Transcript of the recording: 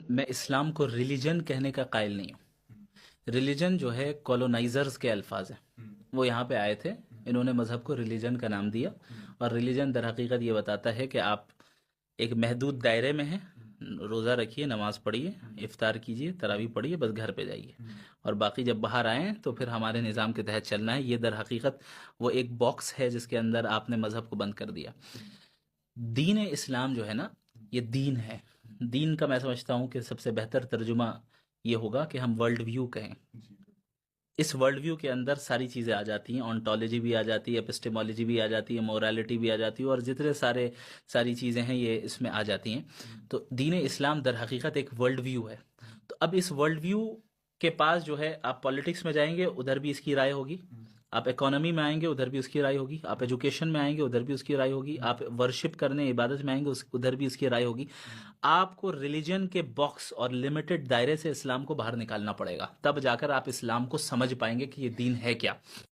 میں اسلام کو ریلیجن کہنے کا قائل نہیں ہوں. ریلیجن جو ہے کولونائزرز کے الفاظ ہیں. وہ یہاں پہ آئے تھے، انہوں نے مذہب کو ریلیجن کا نام دیا، اور ریلیجن در حقیقت یہ بتاتا ہے کہ آپ ایک محدود دائرے میں ہیں. روزہ رکھیے، نماز پڑھیے، افطار کیجیے، تراویح پڑھیے، بس گھر پہ جائیے، اور باقی جب باہر آئیں تو پھر ہمارے نظام کے تحت چلنا ہے. یہ در حقیقت وہ ایک باکس ہے جس کے اندر آپ نے مذہب کو بند کر دیا. دین اسلام جو ہے نا، یہ دین ہے. دین کا میں سمجھتا ہوں کہ سب سے بہتر ترجمہ یہ ہوگا کہ ہم ورلڈ ویو کہیں. اس ورلڈ ویو کے اندر ساری چیزیں آ جاتی ہیں، آنٹولوجی بھی آ جاتی ہے، اپسٹیمولوجی بھی آ جاتی ہے، مورالٹی بھی آ جاتی ہے، اور جتنے ساری چیزیں ہیں یہ اس میں آ جاتی ہیں. تو دین اسلام در حقیقت ایک ورلڈ ویو ہے. تو اب اس ورلڈ ویو کے پاس جو ہے، آپ پالیٹکس میں جائیں گے ادھر بھی اس کی رائے ہوگی، آپ اکانومی میں آئیں گے ادھر بھی اس کی رائے ہوگی، آپ ایجوکیشن میں آئیں گے ادھر بھی اس کی رائے ہوگی، آپ ورشپ کرنے عبادت میں آئیں گے ادھر بھی اس کی رائے ہوگی. آپ کو ریلیجن کے باکس اور لمیٹڈ دائرے سے اسلام کو باہر نکالنا پڑے گا، تب جا کر آپ اسلام کو سمجھ پائیں گے کہ یہ دین ہے کیا.